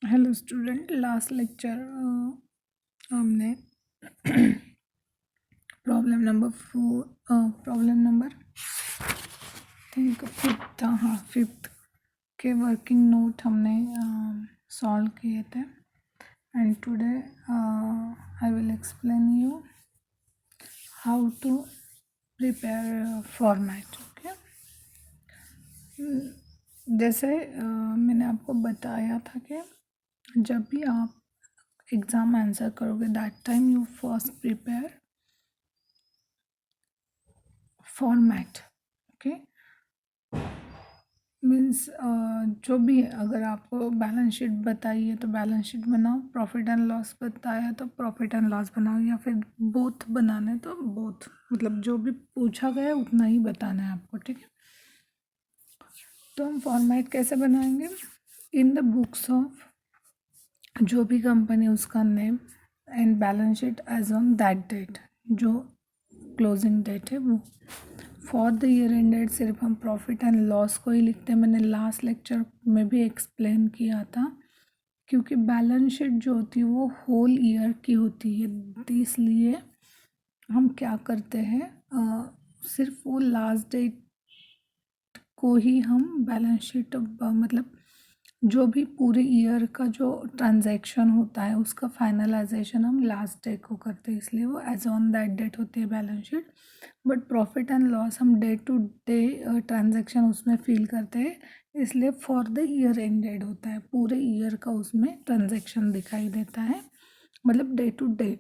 Hello student, last lecture हमने problem number think fifth था, हाँ फिफ्थ के वर्किंग नोट हमने सॉल्व किए थे। And today I will explain you how to prepare format. Okay, जैसे मैंने आपको बताया था कि जब भी आप एग्ज़ाम आंसर करोगे that time you first prepare format. Okay, means जो भी अगर आपको बैलेंस शीट बताई है तो बैलेंस शीट बनाओ, प्रॉफिट एंड लॉस बताया है तो प्रॉफिट एंड लॉस बनाओ, या फिर बोथ बनाना है तो बोथ, मतलब जो भी पूछा गया है उतना ही बताना है आपको। ठीक है, तो हम फॉर्मेट कैसे बनाएंगे? इन द बुक्स ऑफ जो भी कंपनी, उसका name and balance sheet as on that date, जो क्लोजिंग डेट है वो। फॉर द ईयर एंडेड सिर्फ हम प्रॉफिट एंड लॉस को ही लिखते हैं। मैंने लास्ट लेक्चर में भी एक्सप्लेन किया था, क्योंकि बैलेंस शीट जो होती है वो होल ईयर की होती है, इसलिए हम क्या करते हैं, सिर्फ वो लास्ट डेट को ही हम बैलेंस शीट मतलब जो भी पूरे ईयर का जो ट्रांजैक्शन होता है उसका फाइनलाइजेशन हम लास्ट डे को करते हैं, इसलिए वो एज ऑन दैट डेट होती है balance sheet. But profit and loss हम डे टू डे ट्रांजैक्शन उसमें फील करते हैं, इसलिए फॉर द ईयर एंडेड होता है, पूरे ईयर का उसमें ट्रांजैक्शन दिखाई देता है, मतलब डे टू डे।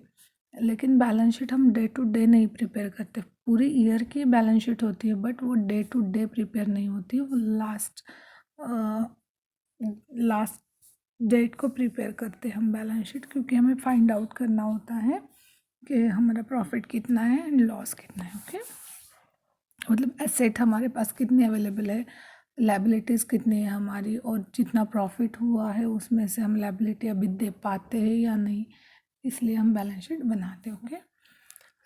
लेकिन बैलेंस शीट हम डे टू डे नहीं प्रिपेयर करते, पूरी ईयर की बैलेंस शीट होती है बट वो डे टू डे प्रिपेयर नहीं होती, वो लास्ट डेट को प्रिपेयर करते हैं हम बैलेंस शीट, क्योंकि हमें फाइंड आउट करना होता है कि हमारा प्रॉफिट कितना है एंड लॉस कितना है। ओके, मतलब एसेट हमारे पास कितनी अवेलेबल है, लायबिलिटीज़ कितनी है हमारी, और जितना प्रॉफिट हुआ है उसमें से हम लायबिलिटी अभी दे पाते हैं या नहीं, इसलिए हम बैलेंस शीट बनाते हैं। ओके,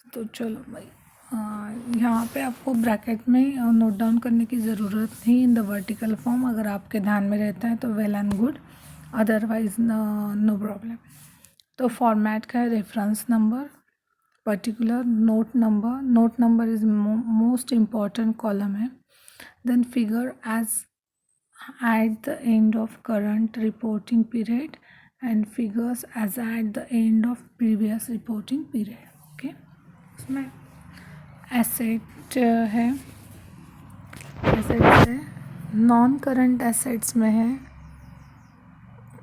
तो चलो भाई, यहाँ पे आपको ब्रैकेट में नोट डाउन करने की ज़रूरत नहीं, इन द वर्टिकल फॉर्म अगर आपके ध्यान में रहता है तो well and good, otherwise no problem. तो फॉर्मेट का है reference number, particular note number is most important column है। Then figure as at the end of current reporting period and figures as at the end of previous reporting period. Okay, उसमें asset है, assets है, non current assets में है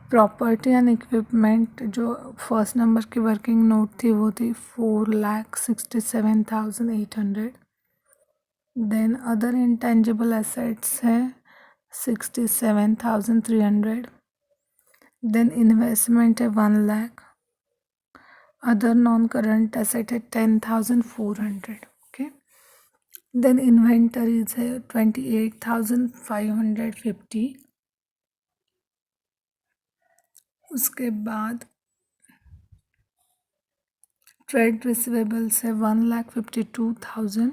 property and equipment, जो first number की working note थी वो थी 4,67,800। देन अदर इंटेंजिबल एसेट्स है 67,300। देन इन्वेस्टमेंट है 1 lakh, other non current asset है 10,400। ओके, देन इन्वेंटरीज है 28,550। उसके बाद ट्रेड रिसीवेबल्स है 1,52,000।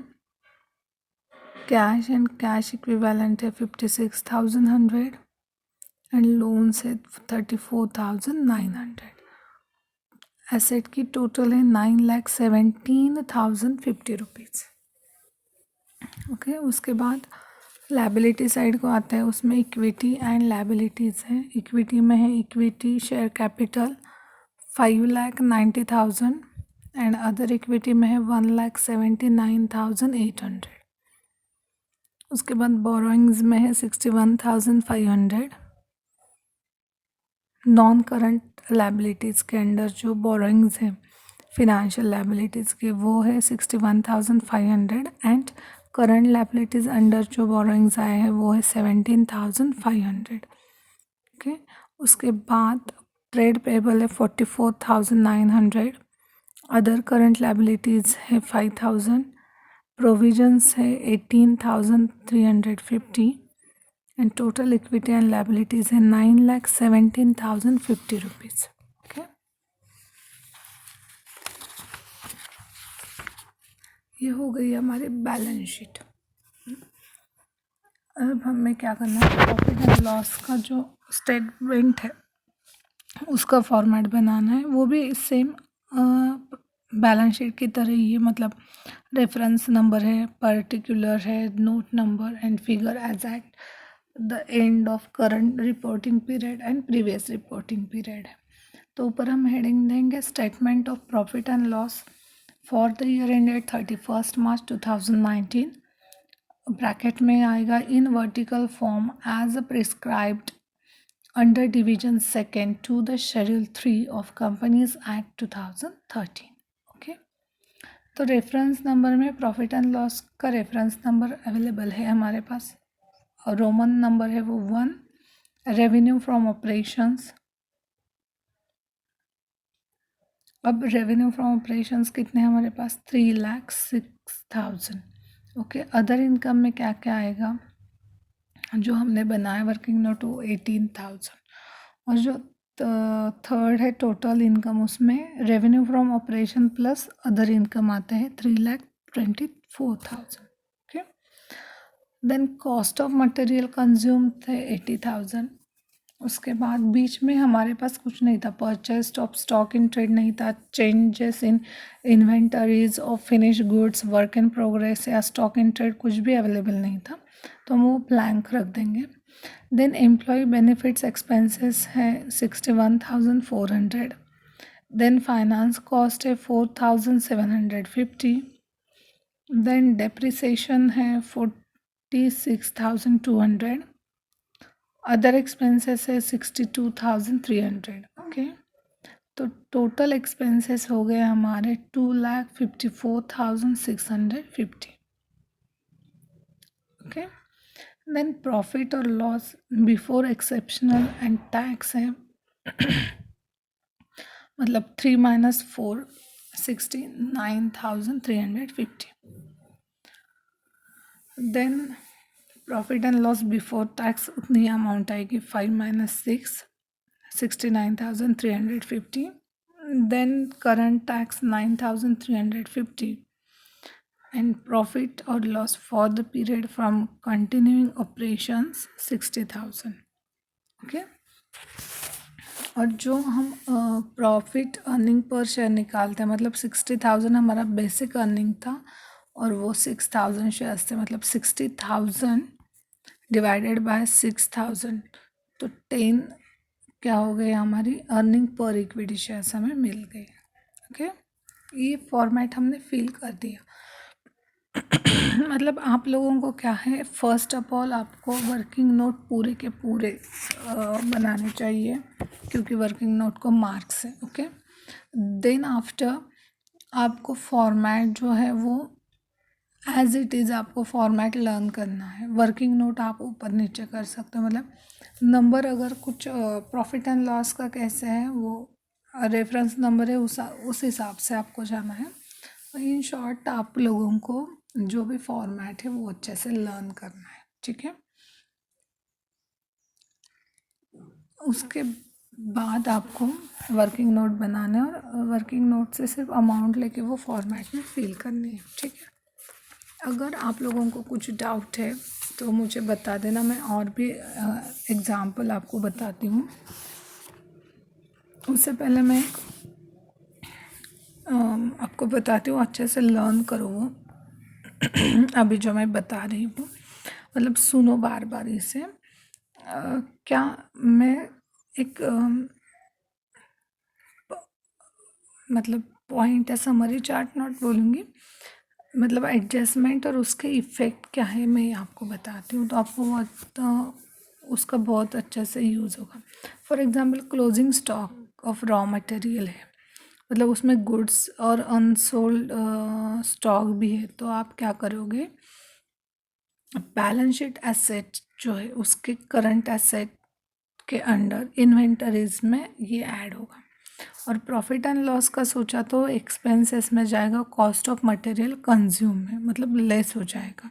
कैश एंड कैश इक्विवेलेंट है 56,100 एंड लोन्स है 34,900। एसेट की टोटल है 9,17,050 रुपीज़। ओके, उसके बाद लायबिलिटी साइड को आता है, उसमें इक्विटी एंड लायबिलिटीज़ है। इक्विटी में है equity share capital 5,90,000 and other equity में है 1,79,800। उसके बाद बोरोइंग्स में है 61,500। नॉन करंट लायबिलिटीज़ के अंडर जो बोरोइंग्स हैं फिनेंशियल लायबिलिटीज़ के, वो है 61,500 एंड करंट लायबिलिटीज़ अंडर जो बोरोइंग्स आए हैं वो है 17,500। ओके, उसके बाद ट्रेड पेबल है 44,900, अदर करंट लायबिलिटीज़ है 5,000, प्रोविजंस है 18,350 and total equity and liabilities है 9,17,050 रुपीज़। ओके, ये हो गई हमारी बैलेंस शीट। अब हमें क्या करना है, प्रॉफिट एंड लॉस का जो स्टेटमेंट है उसका फॉर्मेट बनाना है, वो भी सेम बैलेंस शीट की तरह ही है। मतलब रेफरेंस नंबर है, पर्टिकुलर है, note number and figure as at the end of current reporting period and previous reporting period है। तो ऊपर हम हेडिंग देंगे statement of profit and loss for the year ended 31 March 2019। Bracket में आएगा in vertical form as a prescribed under division second to the schedule 3 of companies act 2013। Okay, तो reference number में profit and loss का reference number available है हमारे पास, और Roman number है वो 1। रेवेन्यू फ्रॉम ऑपरेशंस, अब रेवेन्यू फ्रॉम ऑपरेशंस कितने हैं हमारे पास, 3,06,000। ओके, अदर इनकम में क्या क्या आएगा, जो हमने बनाया वर्किंग नोट वो 18,000, और जो थर्ड है टोटल इनकम, उसमें revenue from operation plus other income आते हैं 3,24,000। Okay, then cost of material consume थे 80,000। उसके बाद बीच में हमारे पास कुछ नहीं था, purchase of stock in trade नहीं था, changes in inventories of finish goods, work in progress या स्टॉक इन ट्रेड कुछ भी अवेलेबल नहीं था, तो हम वो ब्लैंक रख देंगे। देन एम्प्लॉय बेनिफिट्स एक्सपेंसेस है 61,400। देन फाइनेंस कॉस्ट है 4,750। देन डेप्रिसिएशन है 46,200। अदर एक्सपेंसेस है 62,300। ओके, तो टोटल एक्सपेंसेस हो गए हमारे 2,54,650। ओके, देन प्रॉफिट और loss before exceptional and tax है मतलब 3 - 4 69,350। Then profit and loss before tax उतनी अमाउंट आएगी 5 - 6 69,350। Then current tax 9,350 and profit और loss for the period from continuing operations 60,000। Okay, और जो हम प्रॉफिट अर्निंग पर शेयर निकालते हैं, मतलब 60,000 हमारा बेसिक अर्निंग था और वो 6,000 शेयर्स थे, मतलब 60,000 डिवाइडेड बाय 6,000, तो 10 क्या हो गई हमारी अर्निंग पर इक्विटी शेयर्स हमें मिल गई। ओके, ये फॉर्मेट हमने फिल कर दिया। मतलब आप लोगों को क्या है, फर्स्ट ऑफ ऑल आपको वर्किंग नोट पूरे के पूरे बनाने चाहिए, क्योंकि वर्किंग नोट को मार्क्स है। ओके, देन आफ्टर आपको फॉर्मेट जो है वो एज इट इज़ आपको फॉर्मेट लर्न करना है। वर्किंग नोट आप ऊपर नीचे कर सकते हो, मतलब नंबर अगर कुछ प्रॉफिट एंड लॉस का कैसे है वो रेफरेंस नंबर है, उस हिसाब से आपको जाना है। इन शॉर्ट आप लोगों को जो भी फॉर्मेट है वो अच्छे से लर्न करना है, ठीक है। उसके बाद आपको वर्किंग नोट बनाना है और वर्किंग नोट से सिर्फ अमाउंट लेके वो फॉर्मेट में फिल करनी है, ठीक है। अगर आप लोगों को कुछ डाउट है तो मुझे बता देना, मैं और भी एग्ज़ाम्पल आपको बताती हूँ। उससे पहले मैं आपको बताती हूँ, अच्छे से लर्न करो वो अभी जो मैं बता रही हूँ, मतलब सुनो बार बार इसे। क्या मैं एक मतलब पॉइंट है, समरी चार्ट नोट बोलूँगी, मतलब एडजस्टमेंट और उसके इफ़ेक्ट क्या है मैं आपको बताती हूँ, तो आपको बहुत उसका बहुत अच्छे से यूज़ होगा। For example closing stock of raw material है, मतलब उसमें गुड्स और अनसोल्ड स्टॉक भी है, तो आप क्या करोगे, बैलेंस शीट एसेट जो है उसके करंट एसेट के अंडर इन्वेंटरीज में ये ऐड होगा। और प्रॉफिट एंड लॉस का सोचा तो एक्सपेंसेस में जाएगा, कॉस्ट ऑफ मटेरियल कंज्यूम में, मतलब लेस हो जाएगा।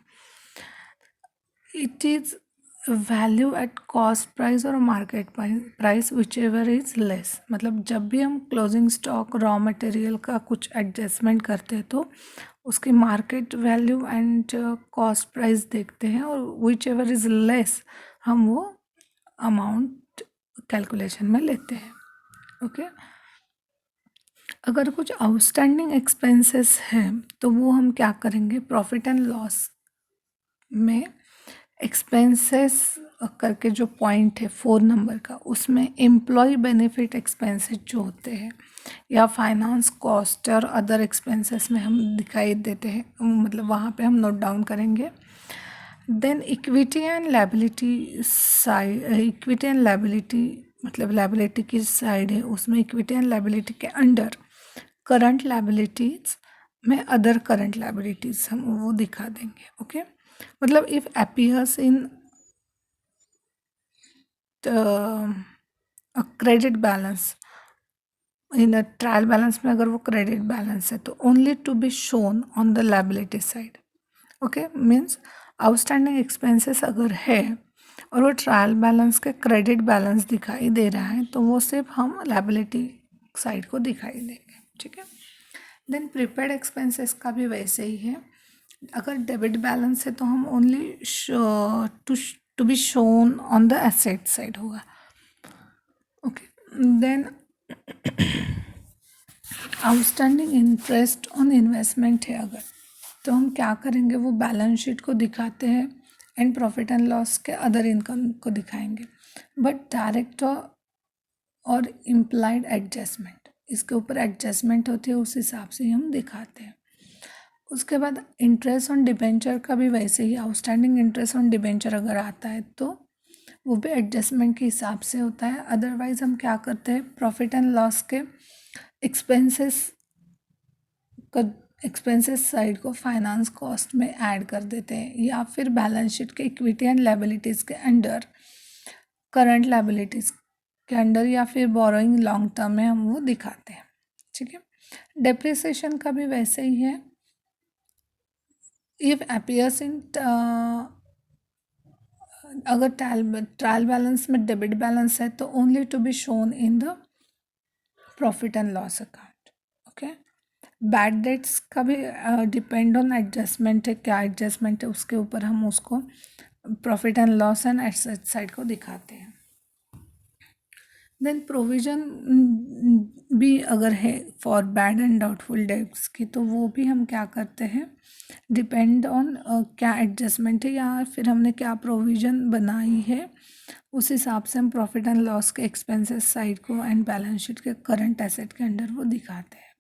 It is value at cost price और market price whichever is less, मतलब जब भी हम क्लोजिंग स्टॉक रॉ मटेरियल का कुछ एडजस्टमेंट करते हैं तो उसकी market value and cost price देखते हैं, और विच एवर इज़ लेस हम वो अमाउंट कैलकुलेशन में लेते हैं। ओके। अगर कुछ आउटस्टैंडिंग एक्सपेंसेस है तो वो हम क्या करेंगे, प्रॉफिट एंड लॉस में एक्सपेंसेस करके जो पॉइंट है 4 नंबर का, उसमें एम्प्लॉय बेनिफिट एक्सपेंसेस जो होते हैं या फाइनेंस कॉस्ट और अदर एक्सपेंसेस में हम दिखाई देते हैं, मतलब वहाँ पे हम नोट डाउन करेंगे। Then equity and liability side, equity and liability मतलब लायबिलिटी की साइड है, उसमें इक्विटी एंड लायबिलिटी के अंडर करंट लायबिलिटीज में अदर करंट लायबिलिटीज हम वो दिखा देंगे। ओके, मतलब if appears in credit balance, in trial balance में अगर वो क्रेडिट बैलेंस है तो only to be shown on the liability side. Okay, means outstanding expenses अगर है और वो ट्रायल बैलेंस के क्रेडिट बैलेंस दिखाई दे रहा है तो वो सिर्फ हम लायबिलिटी साइड को दिखाई देंगे। ठीक है। देन प्रीपेड एक्सपेंसेस का भी वैसे ही है। अगर डेबिट बैलेंस है तो हम only to be shown on the asset side होगा। Okay, then outstanding interest on investment है अगर, तो हम क्या करेंगे, वो बैलेंस शीट को दिखाते हैं एंड प्रॉफिट एंड लॉस के अदर इनकम को दिखाएंगे। बट डायरेक्ट और इम्प्लाइड एडजस्टमेंट, इसके ऊपर एडजस्टमेंट होती है, उस हिसाब से ही हम दिखाते हैं। उसके बाद इंटरेस्ट ऑन डिबेंचर का भी वैसे ही, आउटस्टैंडिंग इंटरेस्ट ऑन डिबेंचर अगर आता है तो वो भी एडजस्टमेंट के हिसाब से होता है। अदरवाइज हम क्या करते हैं, प्रॉफिट एंड लॉस के एक्सपेंसेस का एक्सपेंसेस साइड को फाइनेंस कॉस्ट में ऐड कर देते हैं, या फिर बैलेंस शीट के इक्विटी एंड लायबिलिटीज़ के अंडर करंट लायबिलिटीज़ के अंडर या फिर बोरोइंग लॉन्ग टर्म में हम वो दिखाते हैं। ठीक है। डेप्रिसिएशन का भी वैसे ही है। इफ अपीयर्स इन अगर ट्रायल बैलेंस में डेबिट बैलेंस है तो only to be shown in the profit and loss account. Okay, bad debts का भी डिपेंड ऑन एडजस्टमेंट है, क्या एडजस्टमेंट है उसके ऊपर हम उसको profit and loss and asset side को दिखाते हैं। देन प्रोविजन भी अगर है for bad and doubtful debts की, तो वो भी हम क्या करते हैं, डिपेंड ऑन क्या एडजस्टमेंट है या फिर हमने क्या प्रोविज़न बनाई है, उस हिसाब से हम प्रॉफिट एंड लॉस के एक्सपेंसेस साइड को एंड बैलेंस शीट के करंट एसेट के अंडर वो दिखाते हैं।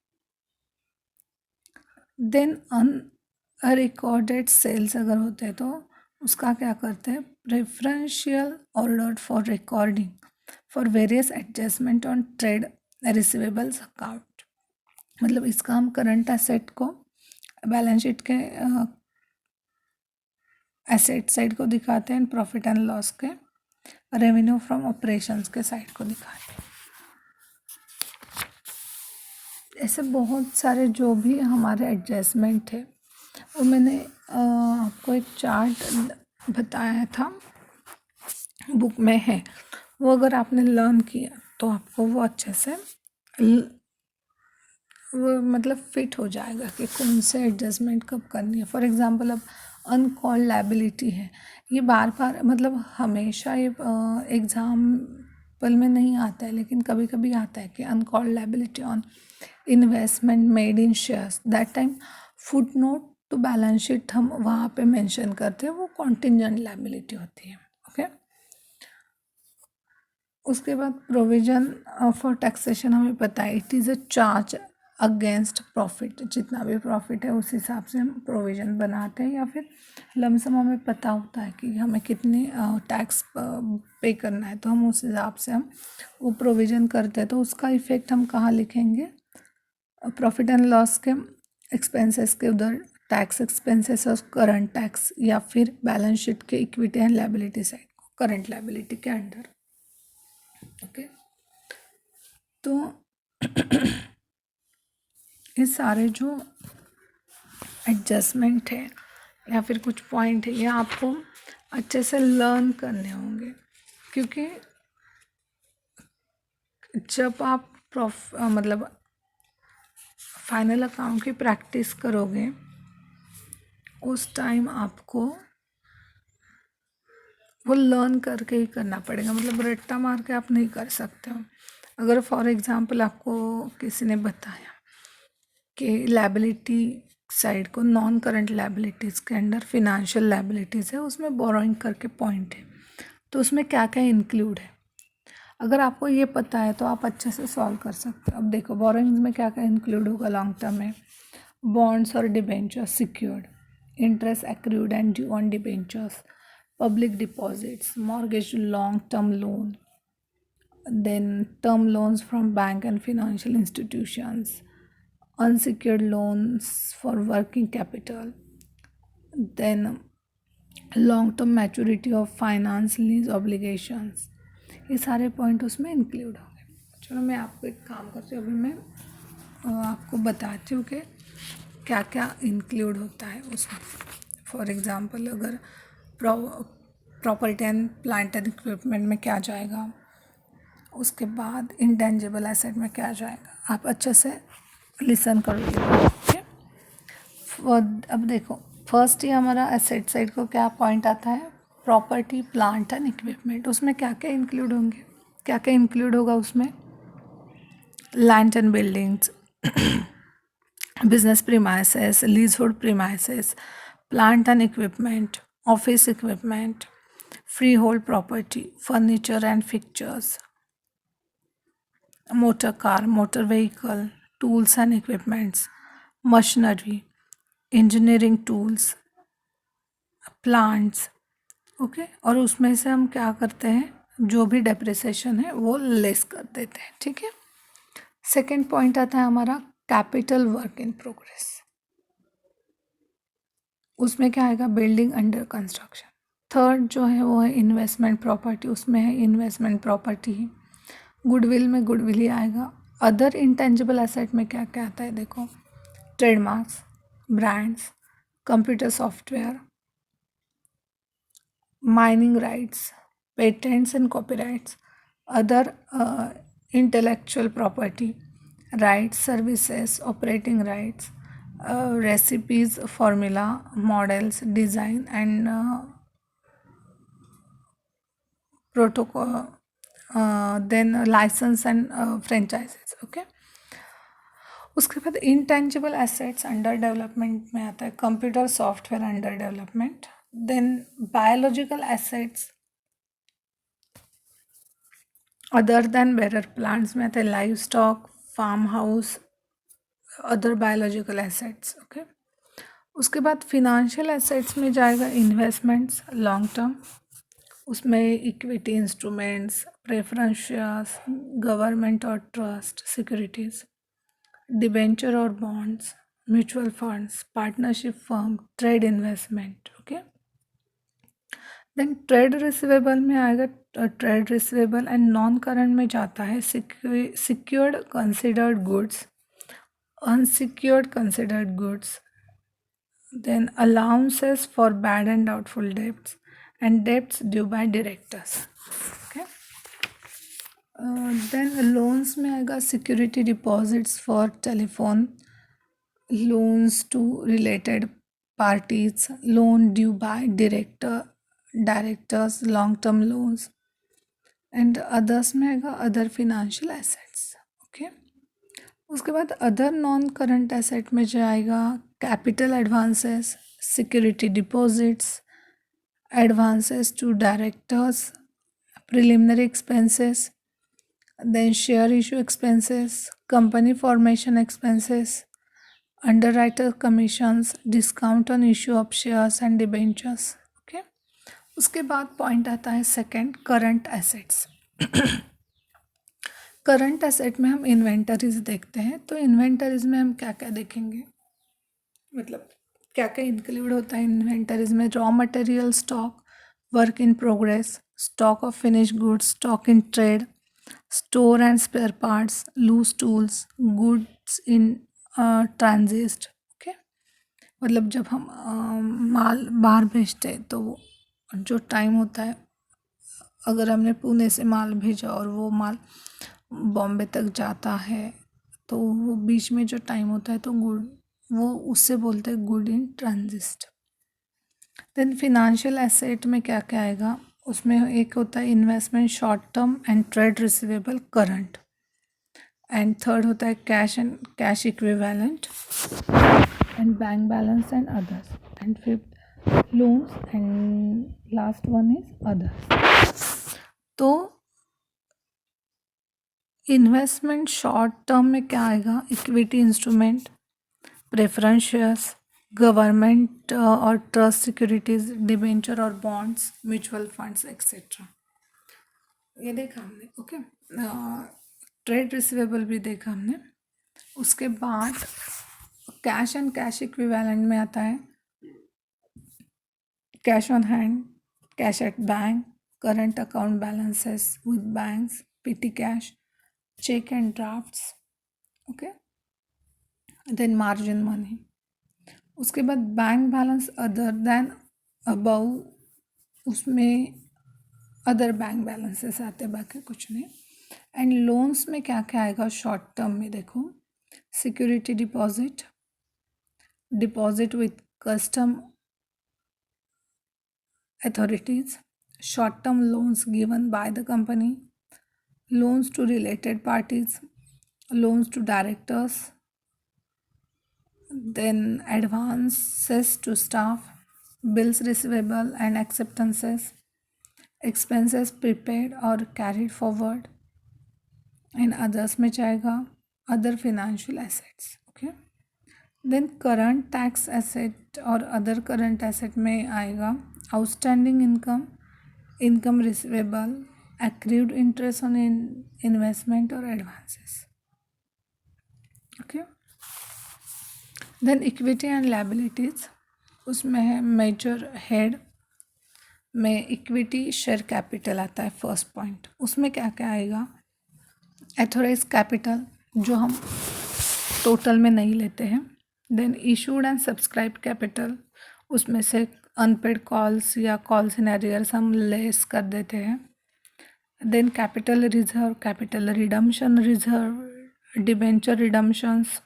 देन अनरिकॉर्डेड सेल्स अगर होते हैं तो उसका क्या करते हैं, preferential order for recording for various adjustment on trade receivables account, मतलब इसका हम करंट एसेट को बैलेंस शीट के एसेट साइड को दिखाते हैं, प्रॉफिट एंड लॉस के रेवेन्यू फ्रॉम ऑपरेशंस के साइड को दिखाते हैं। ऐसे बहुत सारे जो भी हमारे एडजस्टमेंट है वो मैंने आपको एक चार्ट बताया था, बुक में है, वो अगर आपने लर्न किया तो आपको वो अच्छे से वो मतलब फिट हो जाएगा कि कौन से एडजस्टमेंट कब करनी है। फॉर एग्जांपल अब अनकॉल्ड लायबिलिटी है, ये बार बार मतलब हमेशा ये एग्जाम्पल में नहीं आता है, लेकिन कभी कभी आता है कि uncalled liability on investment made in shares, that time foot note to balance sheet हम वहाँ पे मेंशन करते हैं, वो कॉन्टिजेंट लायबिलिटी होती है। ओके, उसके बाद प्रोविजन फॉर टैक्सेशन हमें पता है, it is a charge against profit, जितना भी प्रॉफिट है उस हिसाब से हम प्रोविजन बनाते हैं, या फिर लमसम हमें पता होता है कि हमें कितने टैक्स पे करना है तो हम उस हिसाब से हम वो प्रोविजन करते हैं। तो उसका इफ़ेक्ट हम कहाँ लिखेंगे, प्रॉफिट एंड लॉस के एक्सपेंसेस के उधर टैक्स एक्सपेंसेस और करंट टैक्स, या फिर बैलेंस शीट के इक्विटी एंड लायबिलिटी साइड को करंट लायबिलिटी के अंडर। ओके, तो ये सारे जो एडजस्टमेंट है या फिर कुछ पॉइंट है, ये आपको अच्छे से लर्न करने होंगे, क्योंकि जब आप मतलब फाइनल अकाउंट की प्रैक्टिस करोगे उस टाइम आपको वो लर्न करके ही करना पड़ेगा, मतलब रट्टा मार के आप नहीं कर सकते हो। अगर फॉर एग्जांपल आपको किसी ने बताया कि लायबिलिटी साइड को नॉन करंट लायबिलिटीज़ के अंडर फिनेंशियल लायबिलिटीज़ है, उसमें बोरोइंग करके पॉइंट है, तो उसमें क्या क्या इंक्लूड है, अगर आपको ये पता है तो आप अच्छे से सॉल्व कर सकते हो। अब देखो बोरोइंग्स में क्या क्या इंक्लूड होगा लॉन्ग टर्म में, बॉन्ड्स और debentures secured, interest accrued and due on debentures, public deposits, mortgage long term loan, then term loans from bank and financial institutions, unsecured loans for working capital, then long term maturity of finance lease obligations, ये सारे point उसमें include होंगे। चलो मैं आपको एक काम करती हूँ, अभी मैं आपको बताती हूँ कि क्या क्या इंक्लूड होता है उसमें। फॉर एग्ज़ाम्पल अगर property and plant and equipment में क्या जाएगा, उसके बाद इंटेंजिबल एसेट में क्या जाएगा, आप अच्छे से लिसन करोगे। ठीक है, अब देखो फर्स्ट ही हमारा एसेट साइड को क्या पॉइंट आता है, प्रॉपर्टी प्लांट एंड इक्विपमेंट। उसमें क्या क्या इंक्लूड होंगे, क्या क्या इंक्लूड होगा उसमें, land and buildings, business premises, leasehold premises, plant and equipment, office equipment, free hold property, furniture and fixtures, motor car, motor vehicle, tools and equipments, machinery, engineering tools, plants, okay और उसमें से हम क्या करते हैं, जो भी डेप्रिसिएशन है वो लेस कर देते हैं। ठीक है, सेकंड पॉइंट आता है हमारा कैपिटल वर्क इन प्रोग्रेस। उसमें क्या आएगा, बिल्डिंग अंडर कंस्ट्रक्शन। थर्ड जो है वो है इन्वेस्टमेंट प्रॉपर्टी, उसमें है इन्वेस्टमेंट प्रॉपर्टी। गुडविल में गुडविल ही आएगा। अदर इंटेंजिबल एसेट में क्या क्या आता है, देखो trademarks, brands, computer software, mining rights, patents and copyrights, other intellectual property rights, services, operating rights, recipes, formula, models, design and protocol, then license and franchises. Okay, उसके बाद intangible assets under development में आता है computer software under development, then biological assets other than bearer plants में आता है live stock, farm house, other biological assets. Okay, उसके बाद फिनेंशियल एसेट्स में जाएगा इन्वेस्टमेंट्स लॉन्ग टर्म, उसमें equity instruments, preference shares, government और ट्रस्ट सिक्योरिटीज़, डिबेंचर और bonds, mutual funds, partnership firm, trade investment. Okay, then trade receivable में आएगा, trade receivable and non current में जाता है secured considered goods, unsecured considered goods, then allowances for bad and doubtful debts and debts due by directors. Okay, then loans में आएगा security deposits for telephone, loans to related parties, loan due by directors, long term loans, and others में आएगा other financial assets. Okay, उसके बाद other non current asset में जाएगा capital advances, security deposits, advances to directors, preliminary expenses, then share issue expenses, company formation expenses, underwriter commissions, discount on issue of shares and debentures. Okay, उसके बाद point आता है second, current assets. Current asset में हम inventories देखते हैं, तो inventories में हम क्या क्या देखेंगे, मतलब क्या क्या इंक्लूड होता है इन्वेंटरीज में, raw material stock, work in progress, stock of finish goods, stock in trade, store and spare parts, loose tools, goods in transit. Okay, मतलब जब हम माल बाहर भेजते हैं तो जो टाइम होता है, अगर हमने पुणे से माल भेजा और वो माल बॉम्बे तक जाता है तो वो बीच में जो टाइम होता है तो गुड, वो उससे बोलते हैं good in transit. Then financial asset में क्या क्या आएगा, उसमें एक होता है investment short term and trade receivable current, and third होता है cash and cash equivalent and bank balance and others, and fifth loans, and last one is others. तो इन्वेस्टमेंट शॉर्ट टर्म में क्या आएगा? Equity instrument, preference shares, government और trust securities, debenture और bonds, mutual funds etcetera. ये देखा हमने। Okay, trade receivable भी देखा हमने। उसके बाद कैश एंड कैश इक्विवेलेंट में आता है cash on hand, cash at bank, current account balances with banks, petty cash, cheque and drafts. Okay, then margin money. उसके बाद bank balance other than above, उसमें अदर बैंक बैलेंसेस आते हैं, बाकी कुछ नहीं। एंड लोन्स में क्या क्या आएगा शॉर्ट टर्म में? देखो, security deposit, deposit with custom authorities, short-term loans given by the company, loans to related parties, loans to directors, then advances to staff, bills receivable and acceptances, expenses prepaid or carried forward, and others में जाएगा other financial assets. Okay, then current tax asset और other current asset में आएगा outstanding income, income receivable, accrued interest on investment or advances. Okay, then equity and liabilities, उसमें है major head में equity share capital आता है first point. उसमें क्या क्या आएगा? एथोराइज कैपिटल जो हम टोटल में नहीं लेते हैं, then issued and subscribe capital, उसमें से अनपेड कॉल्स या कॉल्स इन एरियर्स हम लेस कर देते हैं, then capital reserve, capital redemption reserve, debenture redemptions,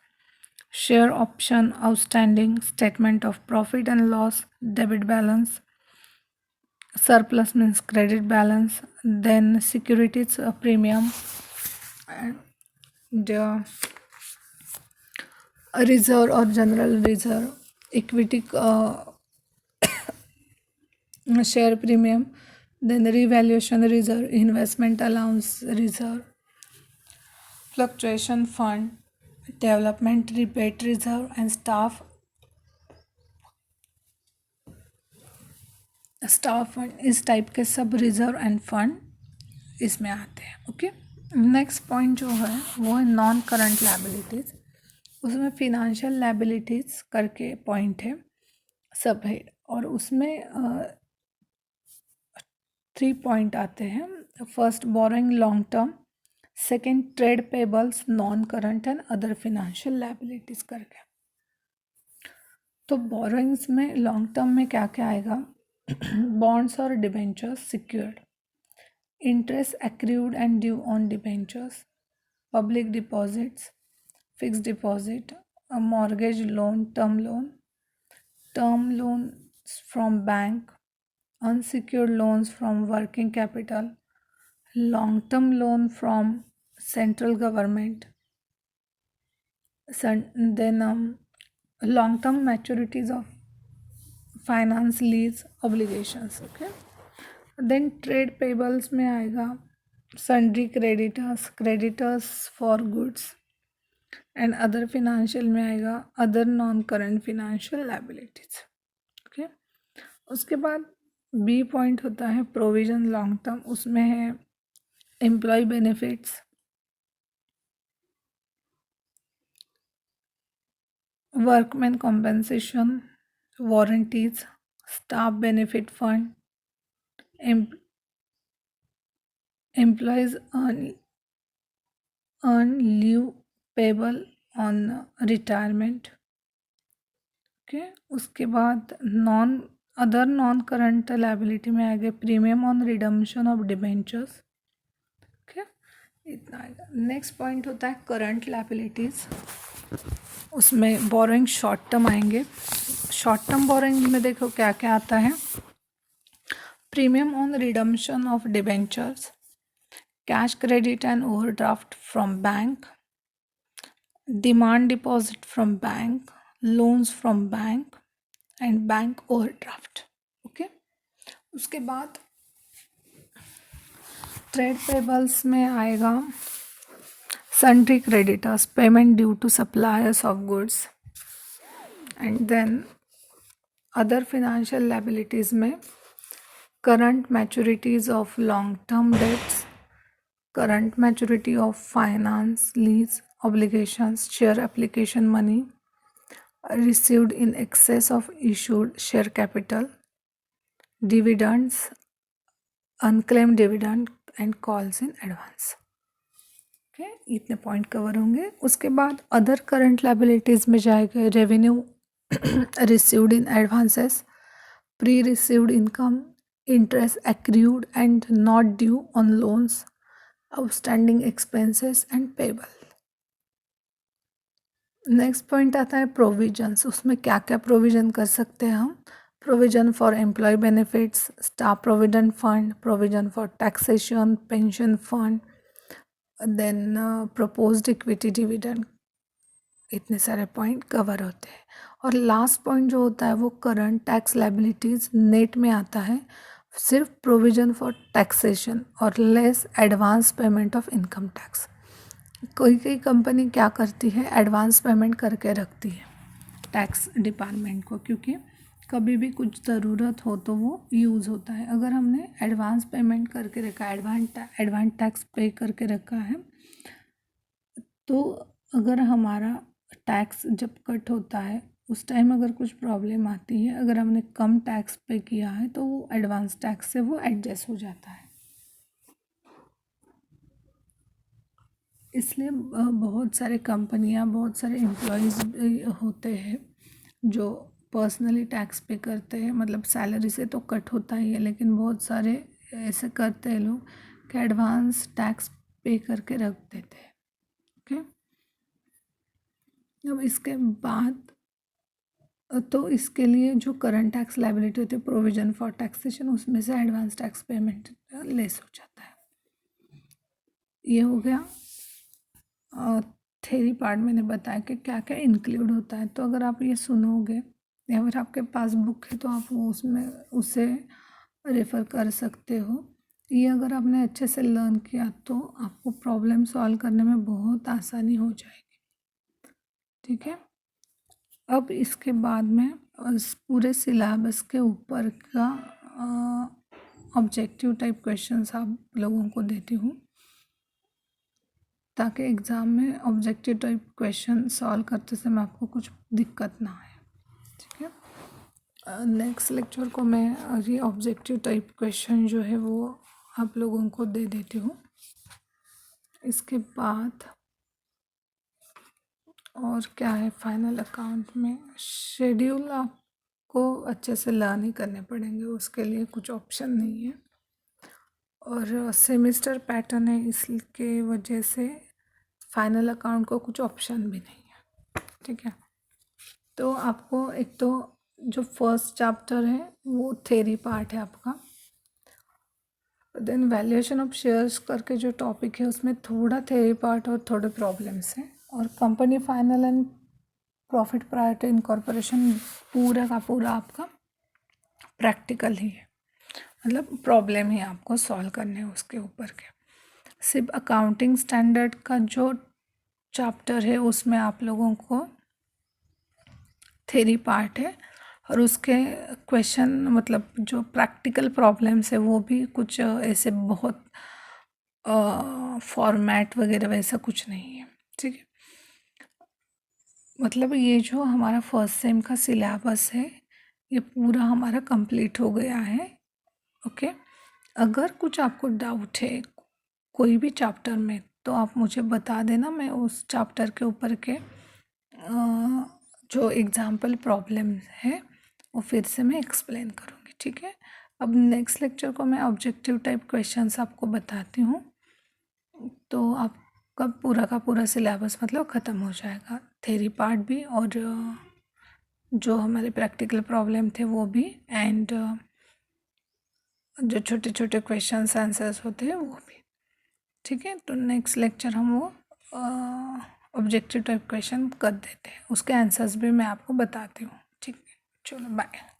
share option outstanding, statement of profit and loss, debit balance, surplus means credit balance, then securities premium, and reserve or general reserve, equity share premium, then revaluation reserve, investment allowance reserve, fluctuation fund, development rebate reserve, and staff fund. इस type के सब reserve end fund इसमें आते हैं। Okay, next point जो है वो है नॉन करंट लायबिलिटीज़। उसमें फिनेंशियल लायबिलिटीज़ करके पॉइंट है सब है, और उसमें 3 पॉइंट आते हैं। First borrowing long term, second trade payables, non current and other financial liabilities करके। तो बोरोइंग्स में लॉन्ग टर्म में क्या क्या आएगा? bonds or debentures secured, interest accrued and due on debentures, public deposits, fixed deposit, a mortgage loan, term loans from bank, unsecured loans from working capital, long term loan from central government, then long term maturities of finance lease obligations. Okay, then trade payables में आएगा sundry creditors, creditors for goods, and other financial में आएगा other non current financial liabilities. Okay, उसके बाद B point होता है provision long term, उसमें है employ benefits, workman compensation, warranties, staff benefit fund, employees earn leave payable on retirement। Okay, उसके बाद अदर नॉन करंट लायबिलिटी में आएगा premium on redemption of debentures. Okay, इतना आएगा। नेक्स्ट पॉइंट होता है करंट लायबिलिटीज़, उसमें बोरोइंग शॉर्ट टर्म आएंगे। शॉर्ट टर्म बोरोइंग में देखो क्या क्या आता है? Premium on redemption of debentures, cash credit and overdraft from bank, demand deposit from bank, loans from bank and bank overdraft. Okay, उसके बाद ट्रेड पेबल्स में आएगा sundry creditors, payment due to suppliers of goods, and then other financial liabilities में current maturities of long term debts, current maturity of finance lease obligations, share application money received in excess of issued share capital, dividends, unclaimed dividend and calls in advance। Okay, इतने point cover होंगे। उसके बाद other current liabilities में जाएगा revenue received in advances, pre received income, interest accrued and not due on loans, outstanding expenses and payable. Next point आता है provisions. उसमें क्या क्या प्रोविजन कर सकते हैं हम? Provision for employ benefits, staff provident fund, provision for taxation, pension fund, then proposed equity dividend. इतने सारे पॉइंट कवर होते हैं। और लास्ट पॉइंट जो होता है वो करंट टैक्स लायबिलिटीज़ नेट में आता है, सिर्फ प्रोविजन फॉर टैक्सेशन और less advance payment of income tax. कोई कंपनी क्या करती है, एडवांस पेमेंट करके रखती है टैक्स डिपार्टमेंट को, क्योंकि कभी भी कुछ ज़रूरत हो तो वो यूज़ होता है। अगर हमने एडवांस पेमेंट करके रखा है, एडवांस टैक्स पे करके रखा है, तो अगर हमारा टैक्स जब कट होता है उस टाइम अगर कुछ प्रॉब्लम आती है, अगर हमने कम टैक्स पे किया है तो वो एडवांस टैक्स से वो एडजस्ट हो जाता है। इसलिए बहुत सारे कंपनियां, बहुत सारे एम्प्लॉयज़ होते हैं जो पर्सनली टैक्स पे करते हैं, मतलब सैलरी से तो कट होता ही है, लेकिन बहुत सारे ऐसे करते हैं लोग कि एडवांस टैक्स पे करके रख देते हैं। ओके, अब इसके बाद तो इसके लिए जो करंट टैक्स लायबिलिटी होती है, प्रोविजन फॉर टैक्सेशन, उसमें से एडवांस टैक्स पेमेंट लेस हो जाता है। ये हो गया थ्योरी पार्ट। मैंने बताया कि क्या क्या इंक्लूड होता है। तो अगर आप ये सुनोगे या फिर आपके पास बुक है तो आप वो उसमें उसे रेफ़र कर सकते हो। ये अगर आपने अच्छे से लर्न किया तो आपको प्रॉब्लम सॉल्व करने में बहुत आसानी हो जाएगी। ठीक है, अब इसके बाद में उस पूरे सिलेबस के ऊपर का ऑब्जेक्टिव टाइप क्वेश्चंस आप लोगों को देती हूँ, ताकि एग्ज़ाम में ऑब्जेक्टिव टाइप क्वेश्चन सॉल्व करते समय आपको कुछ दिक्कत ना आए। ठीक है, नेक्स्ट लेक्चर को मैं ये ऑब्जेक्टिव टाइप क्वेश्चन जो है वो आप लोगों को दे देती हूँ। इसके बाद और क्या है, फाइनल अकाउंट में शेड्यूल आपको अच्छे से लर्न ही करने पड़ेंगे, उसके लिए कुछ ऑप्शन नहीं है। और सेमेस्टर पैटर्न है, इसके वजह से फाइनल अकाउंट को कुछ ऑप्शन भी नहीं है। ठीक है, तो आपको एक तो जो फर्स्ट चैप्टर है वो थ्योरी पार्ट है आपका, देन वैल्यूएशन ऑफ शेयर्स करके जो टॉपिक है उसमें थोड़ा थ्योरी पार्ट और थोड़े प्रॉब्लम्स हैं, और company final and profit prior to incorporation पूरा का पूरा आपका प्रैक्टिकल ही है, मतलब प्रॉब्लम ही आपको सॉल्व करने हैं उसके ऊपर के। सिर्फ अकाउंटिंग स्टैंडर्ड का जो चैप्टर है उसमें आप लोगों को थ्योरी पार्ट है, और उसके क्वेश्चन मतलब जो प्रैक्टिकल प्रॉब्लम्स है वो भी कुछ ऐसे बहुत फॉर्मेट वगैरह वैसा कुछ नहीं है। ठीक है, मतलब ये जो हमारा फर्स्ट सेम का सिलेबस है ये पूरा हमारा कंप्लीट हो गया है। ओके, अगर कुछ आपको डाउट है कोई भी चैप्टर में तो आप मुझे बता देना, मैं उस चैप्टर के ऊपर के जो एग्जाम्पल प्रॉब्लम है वो फिर से मैं एक्सप्लेन करूँगी। ठीक है, अब नेक्स्ट लेक्चर को मैं ऑब्जेक्टिव टाइप क्वेश्चंस आपको बताती हूँ, तो आपका पूरा का पूरा सिलेबस मतलब ख़त्म हो जाएगा, थ्योरी पार्ट भी और जो हमारे प्रैक्टिकल प्रॉब्लम थे वो भी, एंड जो छोटे छोटे क्वेश्चंस आंसर्स होते हैं वो भी। ठीक है, तो नेक्स्ट लेक्चर हम वो ऑब्जेक्टिव टाइप क्वेश्चन कर देते हैं, उसके आंसर्स भी मैं आपको बताती हूँ। ठीक है, चलो बाय।